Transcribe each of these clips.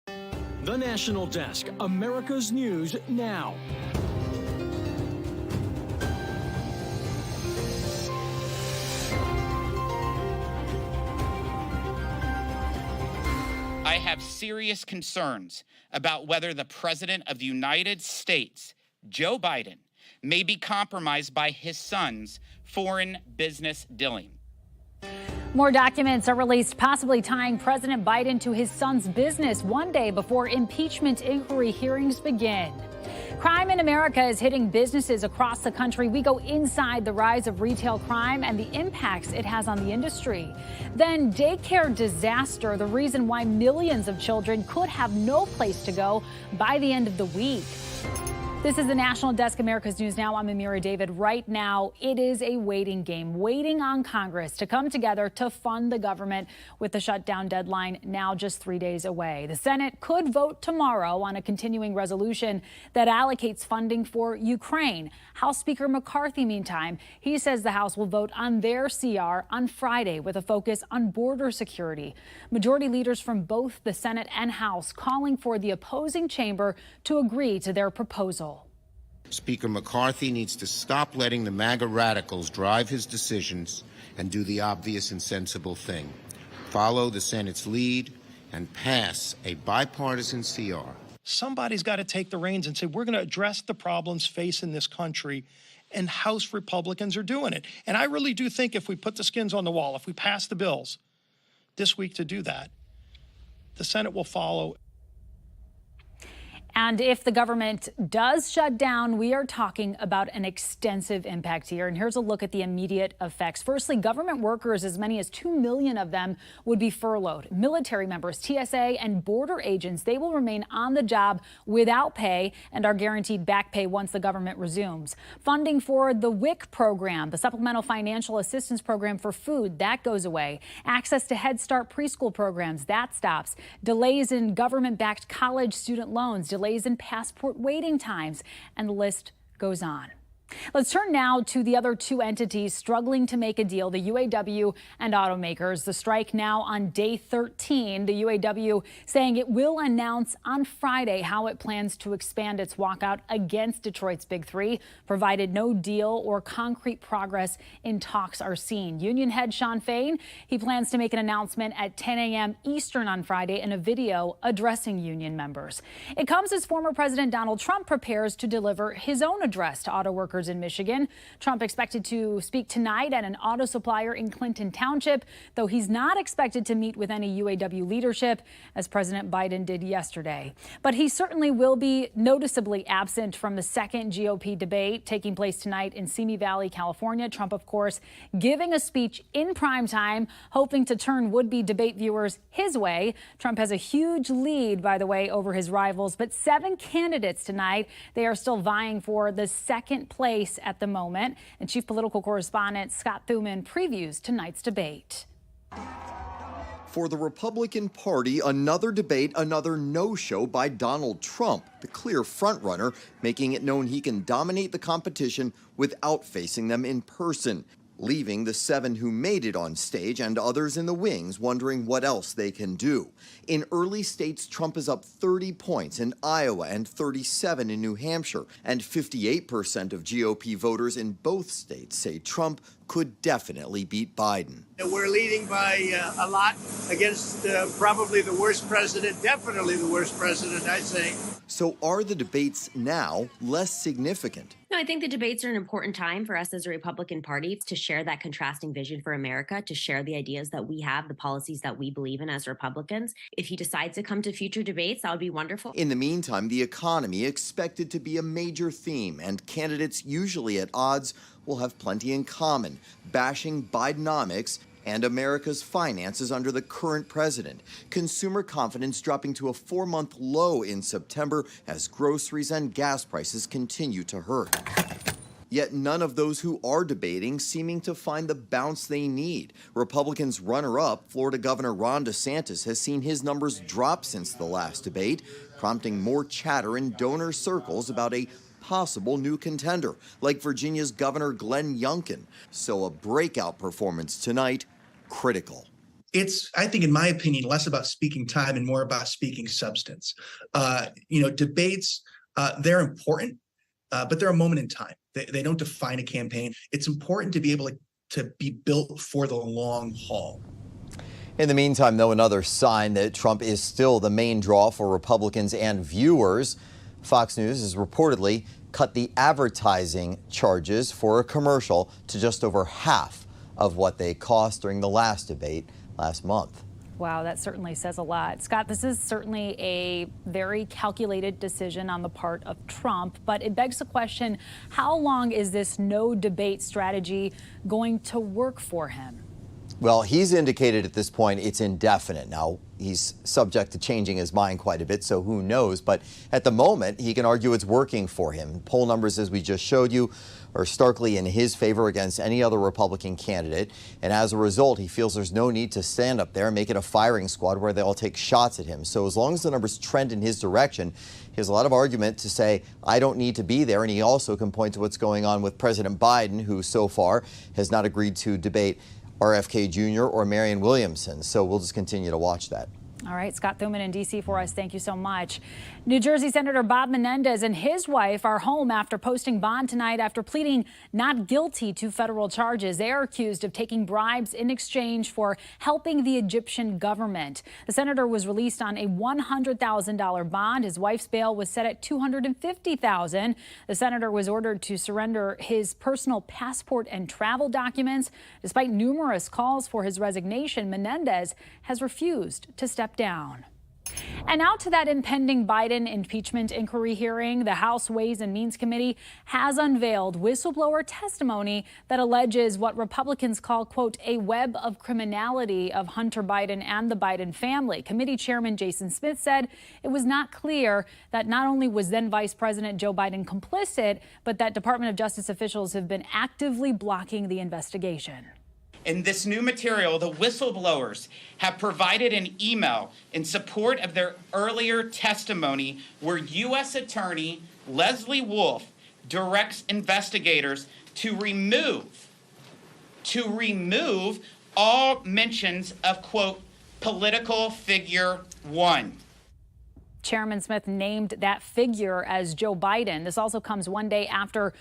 The National Desk, America's News Now. I have serious concerns about whether the President of the United States, Joe Biden, may be compromised by his son's foreign business dealing. More documents are released, possibly tying President Biden to his son's business 1 day before impeachment inquiry hearings begin. Crime in America is hitting businesses across the country. We go inside the rise of retail crime and the impacts it has on the industry. Then daycare disaster, the reason why millions of children could have no place to go by the end of the week. This is the National Desk, America's News Now. I'm Amira David. Right now, it is a waiting game, waiting on Congress to come together to fund the government with the shutdown deadline now just 3 days away. The Senate could vote tomorrow on a continuing resolution that allocates funding for Ukraine. House Speaker McCarthy, meantime, he says the House will vote on their CR on Friday with a focus on border security. Majority leaders from both the Senate and House calling for the opposing chamber to agree to their proposal. Speaker McCarthy needs to stop letting the MAGA radicals drive his decisions and do the obvious and sensible thing. Follow the Senate's lead and pass a bipartisan CR. Somebody's got to take the reins and say, we're going to address the problems facing this country, and House Republicans are doing it. And I really do think if we put the skins on the wall, if we pass the bills this week to do that, the Senate will follow. And if the government does shut down, we are talking about an extensive impact here. And here's a look at the immediate effects. Firstly, government workers, as many as 2 million of them, would be furloughed. Military members, TSA, and border agents, they will remain on the job without pay and are guaranteed back pay once the government resumes. Funding for the WIC program, the Supplemental Financial Assistance Program for food, that goes away. Access to Head Start preschool programs, that stops. Delays in government-backed college student loans, delays in passport waiting times, and the list goes on. Let's turn now to the other two entities struggling to make a deal, the UAW and automakers. The strike now on day 13. The UAW saying it will announce on Friday how it plans to expand its walkout against Detroit's Big Three, provided no deal or concrete progress in talks are seen. Union head Shawn Fain, he plans to make an announcement at 10 a.m. Eastern on Friday in a video addressing union members. It comes as former President Donald Trump prepares to deliver his own address to auto workers in Michigan. Trump expected to speak tonight at an auto supplier in Clinton Township, though he's not expected to meet with any UAW leadership, as President Biden did yesterday. But he certainly will be noticeably absent from the second GOP debate taking place tonight in Simi Valley, California. Trump, of course, giving a speech in prime time, hoping to turn would-be debate viewers his way. Trump has a huge lead, by the way, over his rivals, but 7 candidates tonight. They are still vying for the second place at the moment. And Chief Political Correspondent Scott Thuman previews tonight's debate. For the Republican Party, another debate, another no-show by Donald Trump, the clear frontrunner, making it known he can dominate the competition without facing them in person, leaving the 7 who made it on stage and others in the wings wondering what else they can do. In early states, Trump is up 30 points in Iowa and 37 in New Hampshire, and 58% of GOP voters in both states say Trump could definitely beat Biden. We're leading by a lot against probably the worst president, definitely the worst president, I'd say. So are the debates now less significant? No, I think the debates are an important time for us as a Republican Party to share that contrasting vision for America, to share the ideas that we have, the policies that we believe in as Republicans. If he decides to come to future debates, that would be wonderful. In the meantime, the economy expected to be a major theme, and candidates usually at odds will have plenty in common, bashing Bidenomics and America's finances under the current president. Consumer confidence dropping to a 4-month low in September as groceries and gas prices continue to hurt. Yet none of those who are debating seeming to find the bounce they need. Republicans' runner-up, Florida Governor Ron DeSantis, has seen his numbers drop since the last debate, prompting more chatter in donor circles about a possible new contender, like Virginia's Governor Glenn Youngkin. So a breakout performance tonight, critical. it's, I think, in my opinion, less about speaking time and more about speaking substance. Debates, they're important, but they're a moment in time. They don't define a campaign. It's important to be able to be built for the long haul. In the meantime, though, another sign that Trump is still the main draw for Republicans and viewers. Fox News has reportedly cut the advertising charges for a commercial to just over half of what they cost during the last debate last month. Wow, that certainly says a lot. Scott, this is certainly a very calculated decision on the part of Trump, but it begs the question, how long is this no debate strategy going to work for him? Well, he's indicated at this point it's indefinite. Now, he's subject to changing his mind quite a bit, so who knows? But at the moment, he can argue it's working for him. Poll numbers, as we just showed you, are starkly in his favor against any other Republican candidate. And as a result, he feels there's no need to stand up there and make it a firing squad where they all take shots at him. So as long as the numbers trend in his direction, he has a lot of argument to say, I don't need to be there. And he also can point to what's going on with President Biden, who so far has not agreed to debate RFK Jr. or Marianne Williamson. So we'll just continue to watch that. All right, Scott Thuman in D.C. for us. Thank you so much. New Jersey Senator Bob Menendez and his wife are home after posting bond tonight after pleading not guilty to federal charges. They are accused of taking bribes in exchange for helping the Egyptian government. The senator was released on a $100,000 bond. His wife's bail was set at $250,000. The senator was ordered to surrender his personal passport and travel documents. Despite numerous calls for his resignation, Menendez has refused to step down. And now to that impending Biden impeachment inquiry hearing. The House Ways and Means Committee has unveiled whistleblower testimony that alleges what Republicans call, quote, a web of criminality of Hunter Biden and the Biden family. Committee Chairman Jason Smith said it was not clear that not only was then Vice President Joe Biden complicit, but that Department of Justice officials have been actively blocking the investigation. In this new material, the whistleblowers have provided an email in support of their earlier testimony where U.S. Attorney Leslie Wolf directs investigators to remove all mentions of, quote, political figure one. Chairman Smith named that figure as Joe Biden. This also comes one day after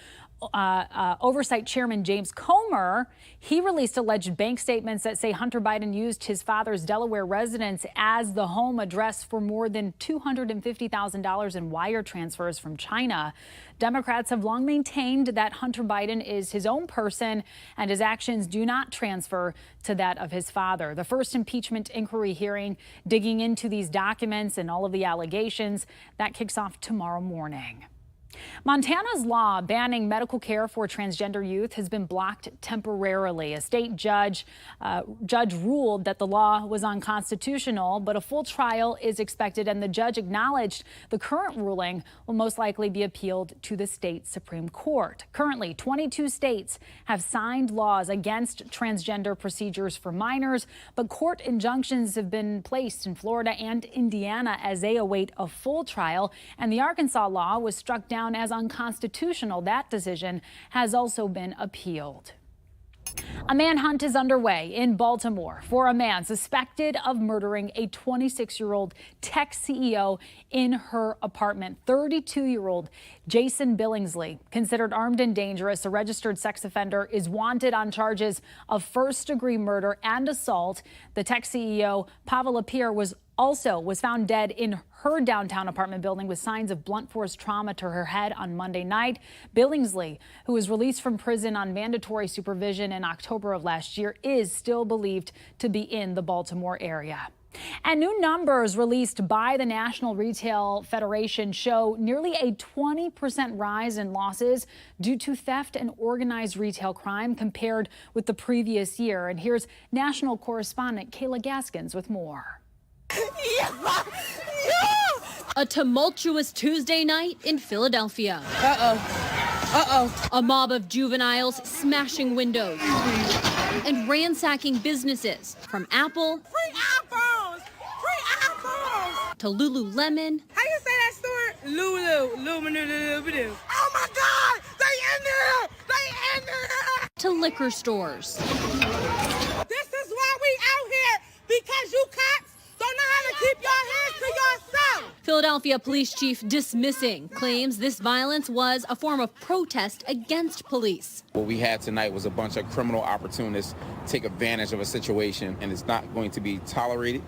Oversight Chairman James Comer, he released alleged bank statements that say Hunter Biden used his father's Delaware residence as the home address for more than $250,000 in wire transfers from China. Democrats have long maintained that Hunter Biden is his own person and his actions do not transfer to that of his father. The first impeachment inquiry hearing digging into these documents and all of the allegations that kicks off tomorrow morning. Montana's law banning medical care for transgender youth has been blocked temporarily. A state judge ruled that the law was unconstitutional, but a full trial is expected, and the judge acknowledged the current ruling will most likely be appealed to the state Supreme Court. Currently, 22 states have signed laws against transgender procedures for minors, but court injunctions have been placed in Florida and Indiana as they await a full trial, and the Arkansas law was struck down as unconstitutional. That decision has also been appealed. A manhunt is underway in Baltimore for a man suspected of murdering a 26-year-old tech CEO in her apartment. 32-year-old Jason Billingsley, considered armed and dangerous, a registered sex offender, is wanted on charges of first-degree murder and assault. The tech CEO, Pavel Lapierre, was found dead in her downtown apartment building with signs of blunt force trauma to her head on Monday night. Billingsley, who was released from prison on mandatory supervision in October of last year, is still believed to be in the Baltimore area. And new numbers released by the National Retail Federation show nearly a 20% rise in losses due to theft and organized retail crime compared with the previous year. And here's national correspondent Kayla Gaskins with more. A tumultuous Tuesday night in Philadelphia. A mob of juveniles smashing windows and ransacking businesses from Apple to Lululemon. How you say that store? Lulu. Oh my God! They in there! They in there! To liquor stores. This is why we out here, Philadelphia police chief dismissing claims this violence was a form of protest against police. What we had tonight was a bunch of criminal opportunists take advantage of a situation, and it's not going to be tolerated.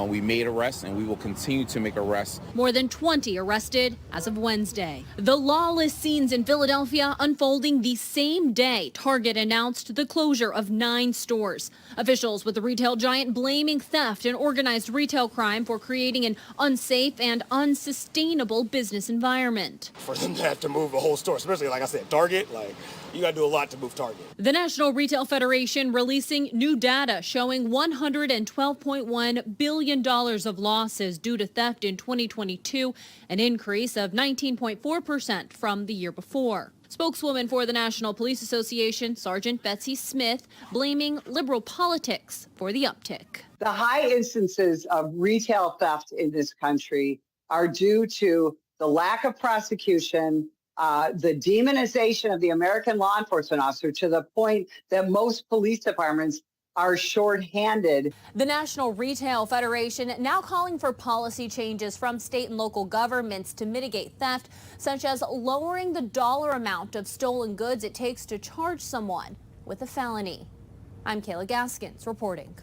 We made arrests, and we will continue to make arrests. More than 20 arrested as of Wednesday. The lawless scenes in Philadelphia unfolding the same day Target announced the closure of 9 stores. Officials with the retail giant blaming theft and organized retail crime for creating an unsafe and unsustainable business environment. For them to have to move a whole store, especially, like I said, Target, you got to do a lot to move Target. The National Retail Federation releasing new data showing $112.1 billion of losses due to theft in 2022, an increase of 19.4% from the year before. Spokeswoman for the National Police Association, Sergeant Betsy Smith, blaming liberal politics for the uptick. The high instances of retail theft in this country are due to the lack of prosecution, the demonization of the American law enforcement officer to the point that most police departments are shorthanded. The National Retail Federation now calling for policy changes from state and local governments to mitigate theft, such as lowering the dollar amount of stolen goods it takes to charge someone with a felony. I'm Kayla Gaskins reporting.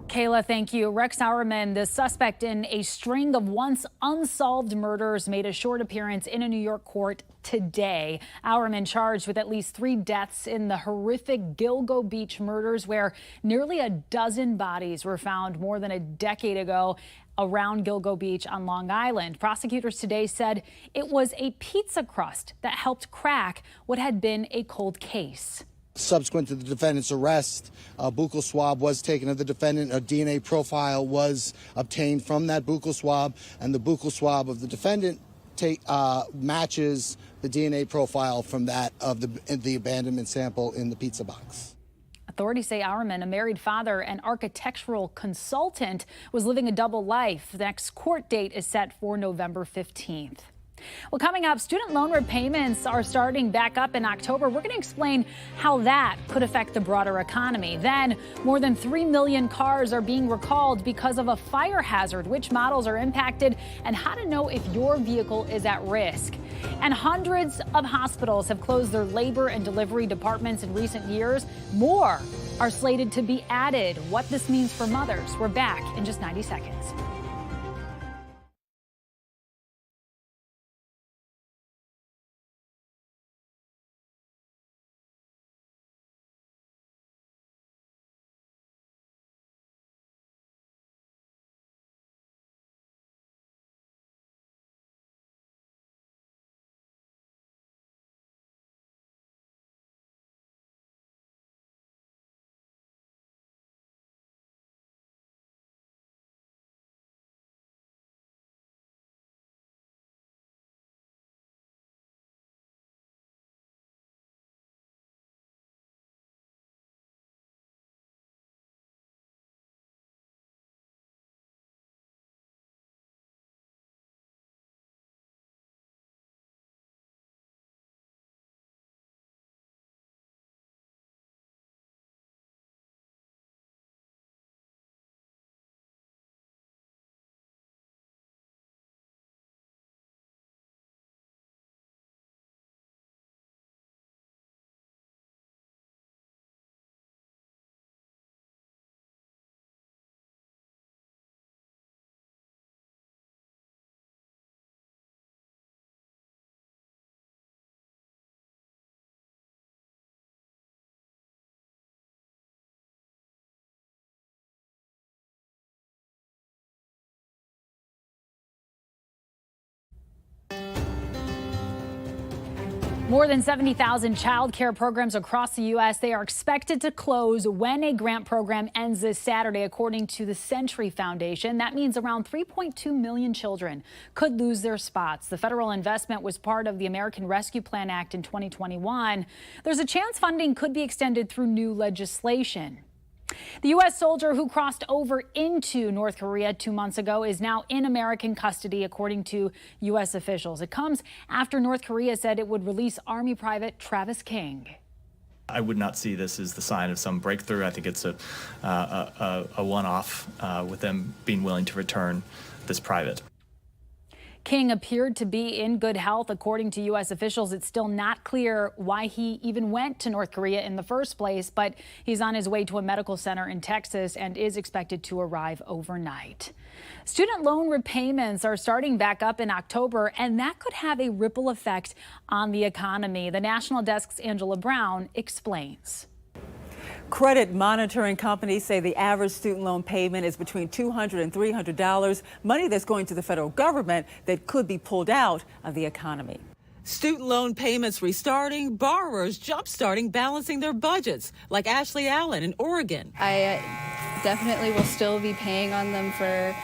Kayla, thank you. Rex Auerman, the suspect in a string of once unsolved murders, made a short appearance in a New York court today. Auerman charged with at least 3 deaths in the horrific Gilgo Beach murders, where nearly a dozen bodies were found more than a decade ago around Gilgo Beach on Long Island. Prosecutors today said it was a pizza crust that helped crack what had been a cold case. Subsequent to the defendant's arrest, a buccal swab was taken of the defendant. A DNA profile was obtained from that buccal swab, and the buccal swab of the defendant matches the DNA profile from that of the abandonment sample in the pizza box. Authorities say Auerman, a married father and architectural consultant, was living a double life. The next court date is set for November 15th. Well, coming up, student loan repayments are starting back up in October. We're going to explain how that could affect the broader economy. Then, more than 3 million cars are being recalled because of a fire hazard, which models are impacted, and how to know if your vehicle is at risk. And hundreds of hospitals have closed their labor and delivery departments in recent years. More are slated to be added. What this means for mothers. We're back in just 90 seconds. More than 70,000 child care programs across the U.S. They are expected to close when a grant program ends this Saturday, according to the Century Foundation. That means around 3.2 million children could lose their spots. The federal investment was part of the American Rescue Plan Act in 2021. There's a chance funding could be extended through new legislation. The U.S. soldier who crossed over into North Korea 2 months ago is now in American custody, according to U.S. officials. It comes after North Korea said it would release Army Private Travis King. I would not see this as the sign of some breakthrough. I think it's a one-off with them being willing to return this private. King appeared to be in good health. According to U.S. officials, it's still not clear why he even went to North Korea in the first place, but he's on his way to a medical center in Texas and is expected to arrive overnight. Student loan repayments are starting back up in October, and that could have a ripple effect on the economy. The National Desk's Angela Brown explains. Credit monitoring companies say the average student loan payment is between $200 and $300, money that's going to the federal government that could be pulled out of the economy. Student loan payments restarting, borrowers jump-starting balancing their budgets, like Ashley Allen in Oregon. I definitely will still be paying on them for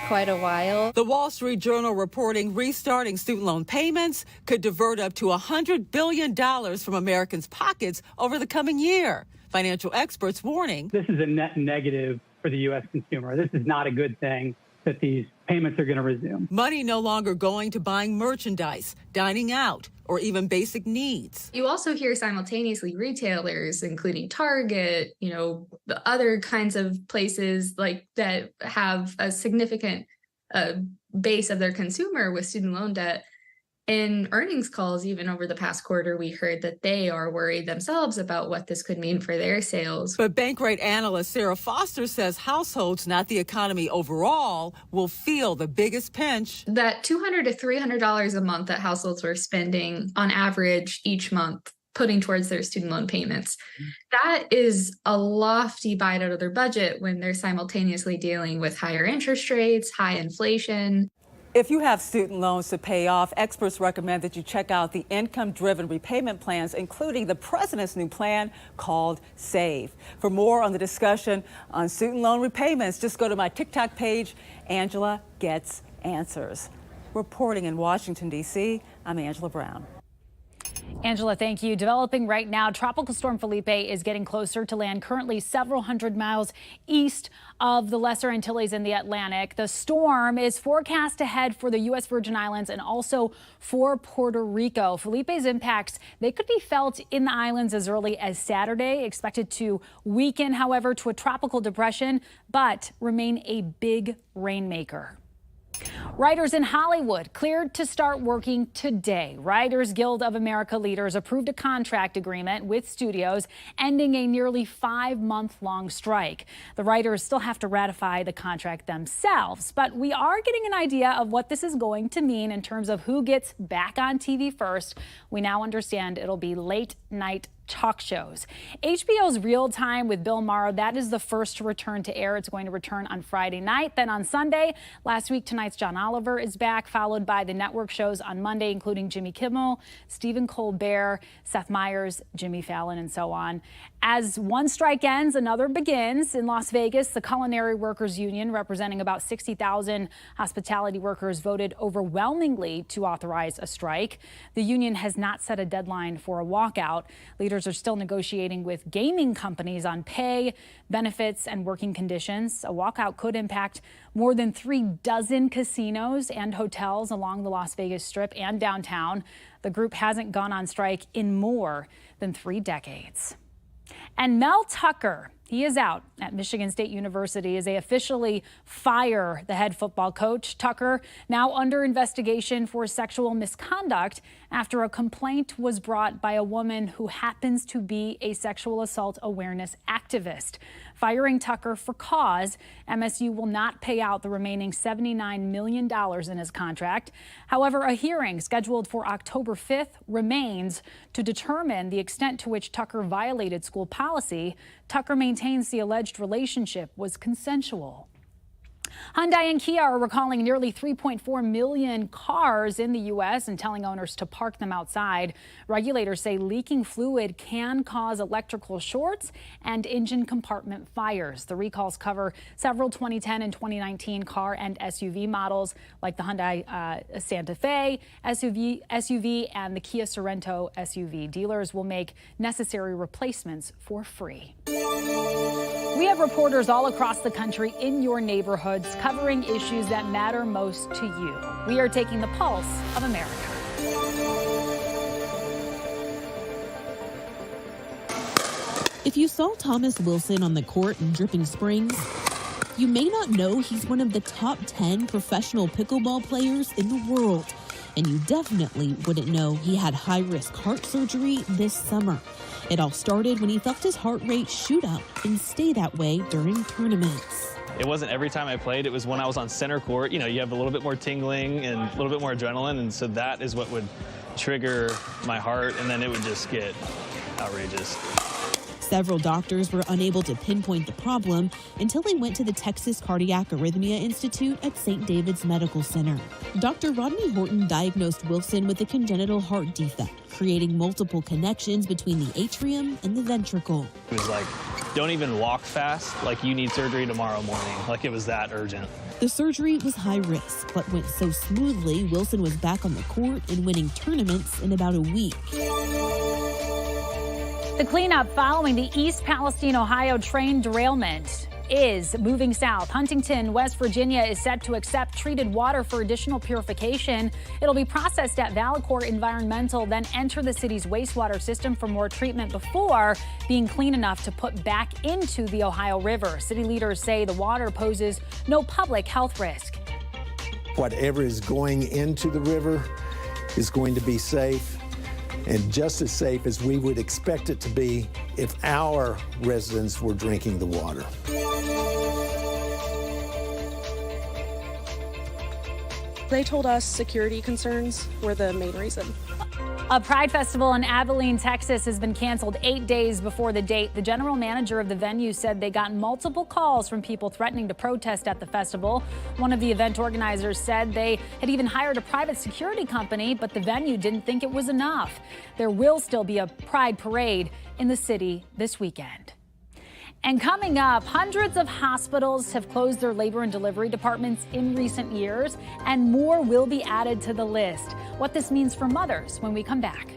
quite a while. The Wall Street Journal reporting restarting student loan payments could divert up to $100 billion from Americans' pockets over the coming year. Financial experts warning. This is a net negative for the U.S. consumer. This is not a good thing that these payments are going to resume. Money no longer going to buying merchandise, dining out, or even basic needs. You also hear simultaneously retailers, including Target, the other kinds of places like that have a significant base of their consumer with student loan debt. In earnings calls, even over the past quarter, we heard that they are worried themselves about what this could mean for their sales. But Bankrate analyst Sarah Foster says households, not the economy overall, will feel the biggest pinch. That $200 to $300 a month that households were spending on average each month putting towards their student loan payments, that is a lofty bite out of their budget when they're simultaneously dealing with higher interest rates, high inflation. If you have student loans to pay off, experts recommend that you check out the income-driven repayment plans, including the president's new plan called SAVE. For more on the discussion on student loan repayments, just go to my TikTok page, Angela Gets Answers. Reporting in Washington, D.C., I'm Angela Brown. Angela, thank you. Developing right now, Tropical Storm Felipe is getting closer to land, currently several hundred miles east of the Lesser Antilles in the Atlantic. The storm is forecast to head for the U.S. Virgin Islands and also for Puerto Rico. Felipe's impacts, they could be felt in the islands as early as Saturday, expected to weaken, however, to a tropical depression, but remain a big rainmaker. Writers in Hollywood cleared to start working today. Writers Guild of America leaders approved a contract agreement with studios, ending a nearly 5-month-long strike. The writers still have to ratify the contract themselves, but we are getting an idea of what this is going to mean in terms of who gets back on TV first. We now understand it'll be late-night talk shows. HBO's Real Time with Bill Maher, that is the first to return to air. It's going to return on Friday night. Then on Sunday, last week, tonight's John Oliver is back, followed by the network shows on Monday, including Jimmy Kimmel, Stephen Colbert, Seth Meyers, Jimmy Fallon, and so on. As one strike ends, another begins. In Las Vegas, the Culinary Workers Union, representing about 60,000 hospitality workers, voted overwhelmingly to authorize a strike. The union has not set a deadline for a walkout. Leaders are still negotiating with gaming companies on pay, benefits, and working conditions. A walkout could impact more than 36 casinos and hotels along the Las Vegas Strip and downtown. The group hasn't gone on strike in more than 3 decades. And Mel Tucker, he is out at Michigan State University as they officially fire the head football coach. Tucker now under investigation for sexual misconduct after a complaint was brought by a woman who happens to be a sexual assault awareness activist. Firing Tucker for cause, MSU will not pay out the remaining $79 million in his contract. However, a hearing scheduled for October 5th remains to determine the extent to which Tucker violated school policy. Tucker maintains the alleged relationship was consensual. Hyundai and Kia are recalling nearly 3.4 million cars in the U.S. and telling owners to park them outside. Regulators say leaking fluid can cause electrical shorts and engine compartment fires. The recalls cover several 2010 and 2019 car and SUV models like the Hyundai Santa Fe SUV and the Kia Sorento SUV. Dealers will make necessary replacements for free. We have reporters all across the country in your neighborhoods covering issues that matter most to you. We are taking the pulse of America. If you saw Thomas Wilson on the court in Dripping Springs, You may not know he's one of the top 10 professional pickleball players in the world. And you definitely wouldn't know he had high-risk heart surgery this summer. It all started when he felt his heart rate shoot up and stay that way during tournaments. It wasn't every time I played. It was when I was on center court. You know, you have a little bit more tingling and a little bit more adrenaline, and so that is what would trigger my heart, and then it would just get outrageous. Several doctors were unable to pinpoint the problem until they went to the Texas Cardiac Arrhythmia Institute at St. David's Medical Center. Dr. Rodney Horton diagnosed Wilson with a congenital heart defect, creating multiple connections between the atrium and the ventricle. It was like, don't even walk fast, like you need surgery tomorrow morning. Like it was that urgent. The surgery was high risk, but went so smoothly, Wilson was back on the court and winning tournaments in about a week. The cleanup following the East Palestine, Ohio train derailment is moving south. Huntington, West Virginia is set to accept treated water for additional purification. It'll be processed at Valacor Environmental, then enter the city's wastewater system for more treatment before being clean enough to put back into the Ohio River. City leaders say the water poses no public health risk. Whatever is going into the river is going to be safe, and just as safe as we would expect it to be if our residents were drinking the water. They told us security concerns were the main reason. A Pride Festival in Abilene, Texas has been canceled 8 days before the date. The general manager of the venue said they got multiple calls from people threatening to protest at the festival. One of the event organizers said they had even hired a private security company, but the venue didn't think it was enough. There will still be a Pride parade in the city this weekend. And coming up, hundreds of hospitals have closed their labor and delivery departments in recent years, and more will be added to the list. What this means for mothers when we come back.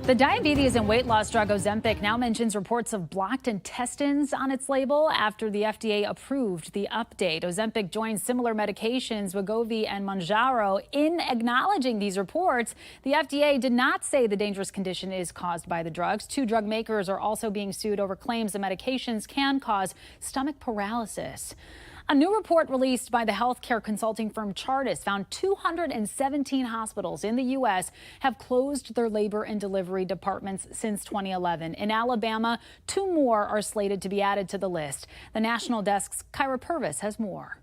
The diabetes and weight loss drug Ozempic now mentions reports of blocked intestines on its label after the FDA approved the update. Ozempic joins similar medications, Wegovy and Mounjaro, in acknowledging these reports. The FDA did not say the dangerous condition is caused by the drugs. 2 drug makers are also being sued over claims the medications can cause stomach paralysis. A new report released by the healthcare consulting firm Chartis found 217 hospitals in the U.S. have closed their labor and delivery departments since 2011. In Alabama, 2 more are slated to be added to the list. The National Desk's Kyra Purvis has more.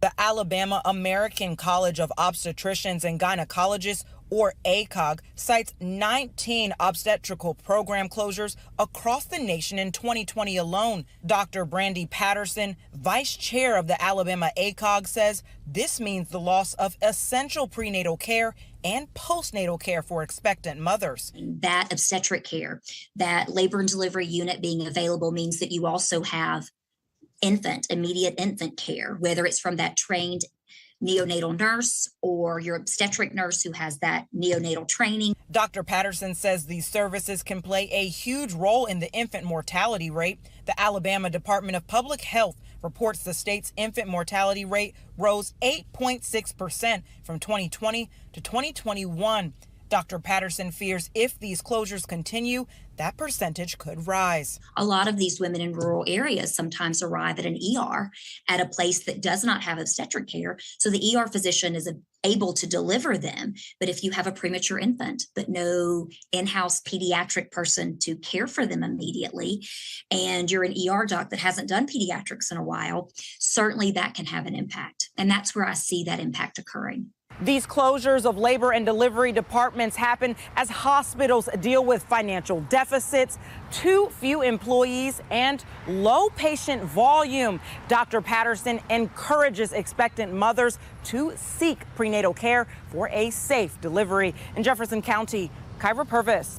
The Alabama American College of Obstetricians and Gynecologists, or ACOG, cites 19 obstetrical program closures across the nation in 2020 alone. Dr. Brandy Patterson, vice chair of the Alabama ACOG, says this means the loss of essential prenatal care and postnatal care for expectant mothers. That obstetric care, that labor and delivery unit being available means that you also have immediate infant care, whether it's from that trained neonatal nurse or your obstetric nurse who has that neonatal training. Dr. Patterson says these services can play a huge role in the infant mortality rate. The Alabama Department of Public Health reports the state's infant mortality rate rose 8.6% from 2020 to 2021. Dr. Patterson fears if these closures continue, that percentage could rise. A lot of these women in rural areas sometimes arrive at an ER at a place that does not have obstetric care. So the ER physician is able to deliver them. But if you have a premature infant, but no in-house pediatric person to care for them immediately, and you're an ER doc that hasn't done pediatrics in a while, certainly that can have an impact. And that's where I see that impact occurring. These closures of labor and delivery departments happen as hospitals deal with financial deficits, too few employees, and low patient volume. Dr. Patterson encourages expectant mothers to seek prenatal care for a safe delivery. In Jefferson County, Kyra Purvis.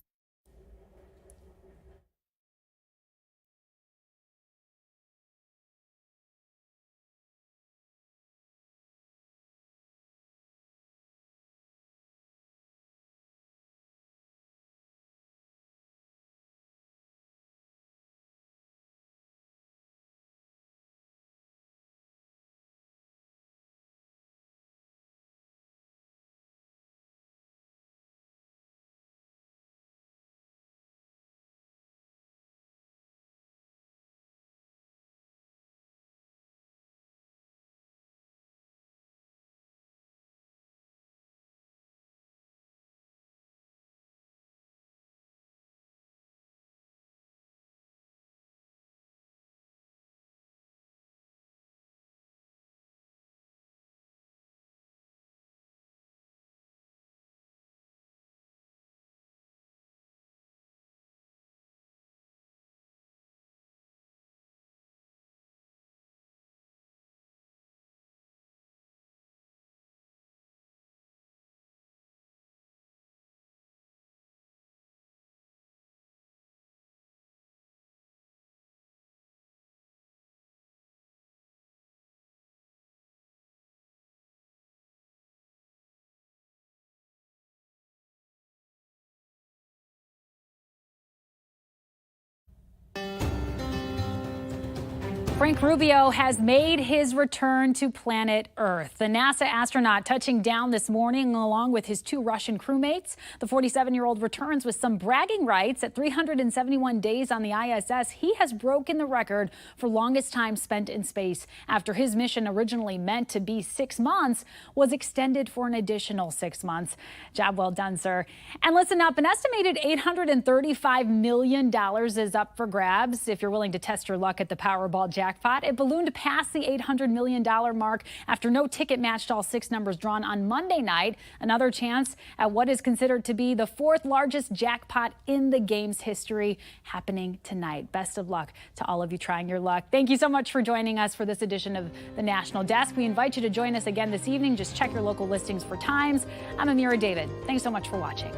Frank Rubio has made his return to planet Earth. The NASA astronaut touching down this morning along with his 2 Russian crewmates. The 47-year-old returns with some bragging rights. At 371 days on the ISS, he has broken the record for longest time spent in space after his mission, originally meant to be 6 months, was extended for an additional 6 months. Job well done, sir. And listen up, an estimated $835 million is up for grabs if you're willing to test your luck at the Powerball jackpot. It ballooned past the $800 million mark after no ticket matched all 6 numbers drawn on Monday night. Another chance at what is considered to be the 4th largest jackpot in the game's history happening tonight. Best of luck to all of you trying your luck. Thank you so much for joining us for this edition of the National Desk. We invite you to join us again this evening. Just check your local listings for times. I'm Amira David. Thanks so much for watching.